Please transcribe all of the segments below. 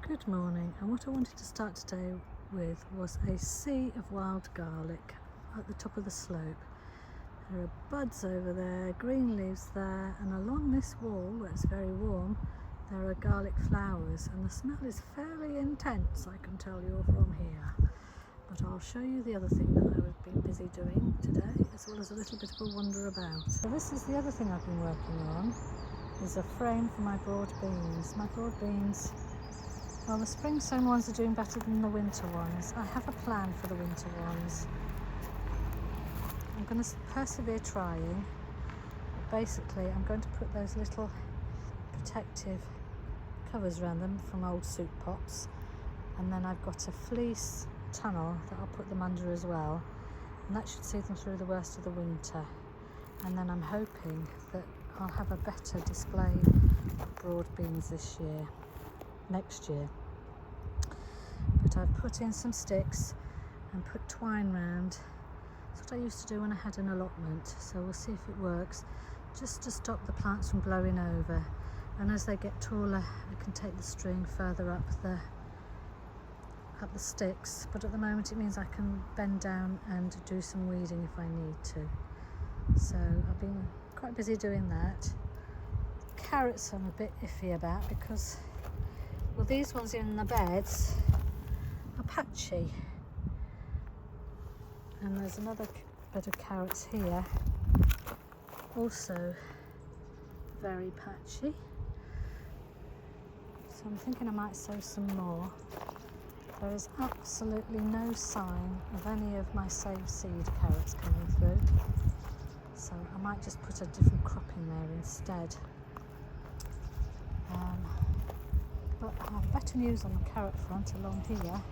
Good morning, and what I wanted to start today with was a sea of wild garlic at the top of the slope. There are buds over there, green leaves there, and along this wall where it's very warm there are garlic flowers, and the smell is fairly intense, I can tell you from here. But I'll show you the other thing that I've been busy doing today, as well as a little bit of a wander about. So this is the other thing I've been working on, is a frame for my broad beans. My broad beans, well, the spring sown ones are doing better than the winter ones. I have a plan for the winter ones. I'm going to persevere trying. Basically, I'm going to put those little protective covers around them from old soup pots, and then I've got a fleece tunnel that I'll put them under as well, and that should see them through the worst of the winter. And then I'm hoping that I'll have a better display of broad beans next year. But I've put in some sticks and put twine round. That's what I used to do when I had an allotment, so we'll see if it works, just to stop the plants from blowing over. And as they get taller, I can take the string further up the sticks, but at the moment it means I can bend down and do some weeding if I need to. So I've been quite busy doing that. Carrots I'm a bit iffy about because, well, these ones in the beds are patchy, and there's another bed of carrots here, also very patchy. So I'm thinking I might sow some more. There is absolutely no sign of any of my saved seed carrots coming through, so I might just put a different crop in there instead. But I have better news on the carrot front along here.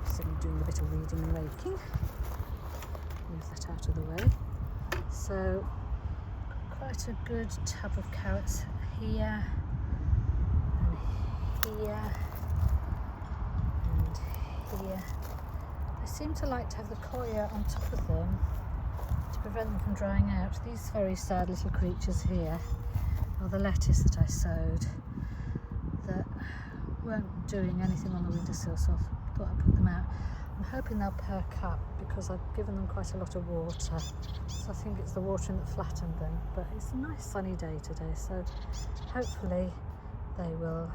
So I'm doing a bit of weeding and raking. Move that out of the way. So quite a good tub of carrots here, and here, and here. They seem to like to have the coir on top of them to prevent them from drying out. These very sad little creatures here, or the lettuce that I sowed, that weren't doing anything on the windowsill, so I thought I'd put them out. I'm hoping they'll perk up because I've given them quite a lot of water, so I think it's the watering that flattened them. But it's a nice sunny day today, so hopefully they will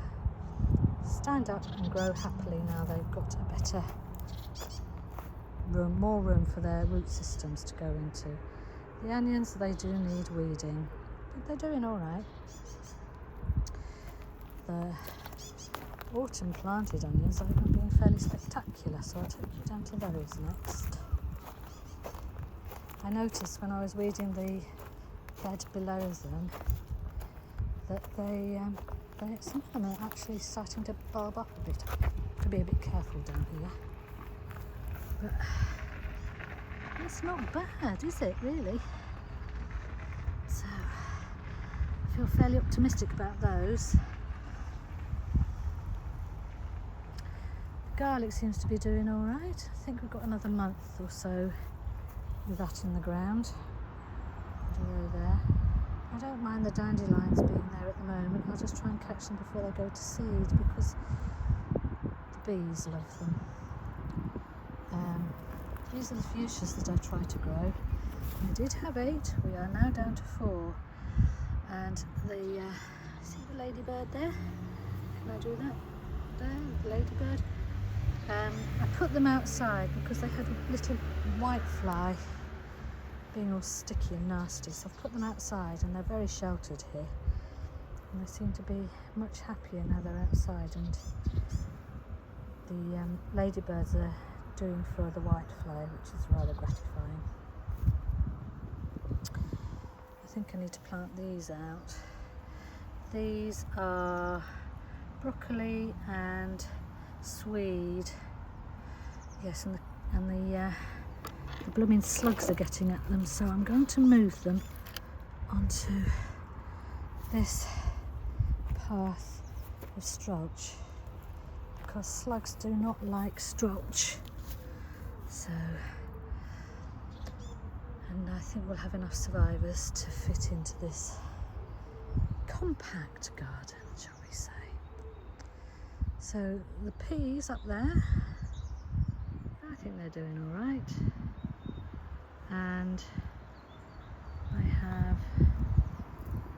stand up and grow happily now they've got a better room, more room for their root systems to go into. The onions, they do need weeding, but they're doing all right. The autumn planted onions have been fairly spectacular, so I'll take you down to those next. I noticed when I was weeding the bed below them that some of them are actually starting to bulb up a bit. I have to be a bit careful down here. But it's not bad, is it, really? So I feel fairly optimistic about those. Garlic seems to be doing all right. I think we've got another month or so with that in the ground. There. I don't mind the dandelions being there at the moment. I'll just try and catch them before they go to seed because the bees love them. These are the fuchsias that I try to grow. I did have 8, we are now down to 4. And see the ladybird there? Can I do that? There, the ladybird. I put them outside because they had a little white fly being all sticky and nasty, so I've put them outside, and they're very sheltered here, and they seem to be much happier now they're outside, and the ladybirds are doing for the white fly, which is rather gratifying. I think I need to plant these out. These are broccoli and swede. Yes, and the blooming slugs are getting at them, so I'm going to move them onto this path of strulch because slugs do not like strulch. So, and I think we'll have enough survivors to fit into this compact garden, shall we say. So the peas up there, I think they're doing all right, and I have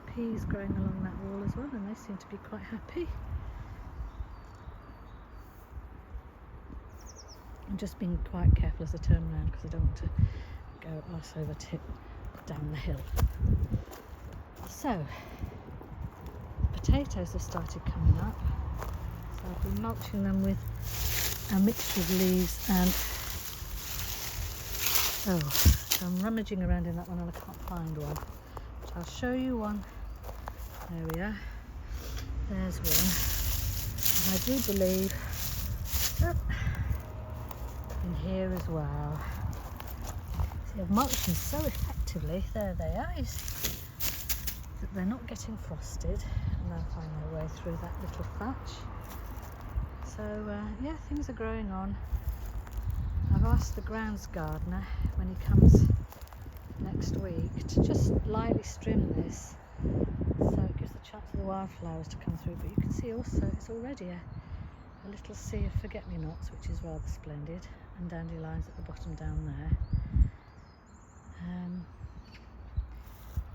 peas growing along that wall as well, and they seem to be quite happy. I'm just being quite careful as I turn around because I don't want to go arse over tip down the hill. So the potatoes have started coming up, so I've been mulching them with a mixture of leaves and so I'm rummaging around in that one and I can't find one, but I'll show you one. There we are, there's one, and I do believe in here as well. See, I've mulched them so effectively, there they are, you see, that they're not getting frosted, and they'll find their way through that little thatch. So yeah, things are growing on. I've asked the grounds gardener when he comes next week to just lightly trim this so it gives the chance for the wildflowers to come through, but you can see also it's already a little sea of forget-me-nots, which is rather splendid, and dandelions at the bottom down there.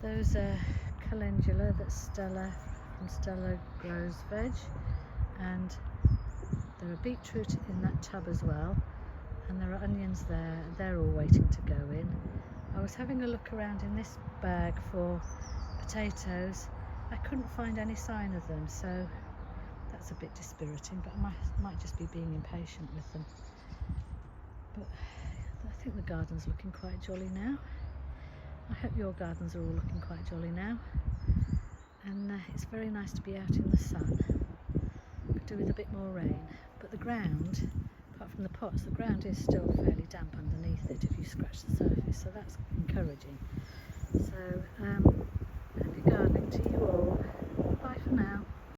Those are calendula that Stella from Stella Grows Veg, and there are beetroot in that tub as well, and there are onions there, they're all waiting to go in. I was having a look around in this bag for potatoes, I couldn't find any sign of them, so that's a bit dispiriting, but I might just be being impatient with them. But I think the garden's looking quite jolly now. I hope your gardens are all looking quite jolly now, and it's very nice to be out in the sun. Could do with a bit more rain, but the ground, apart from the pots, the ground is still fairly damp underneath it if you scratch the surface, so that's encouraging. So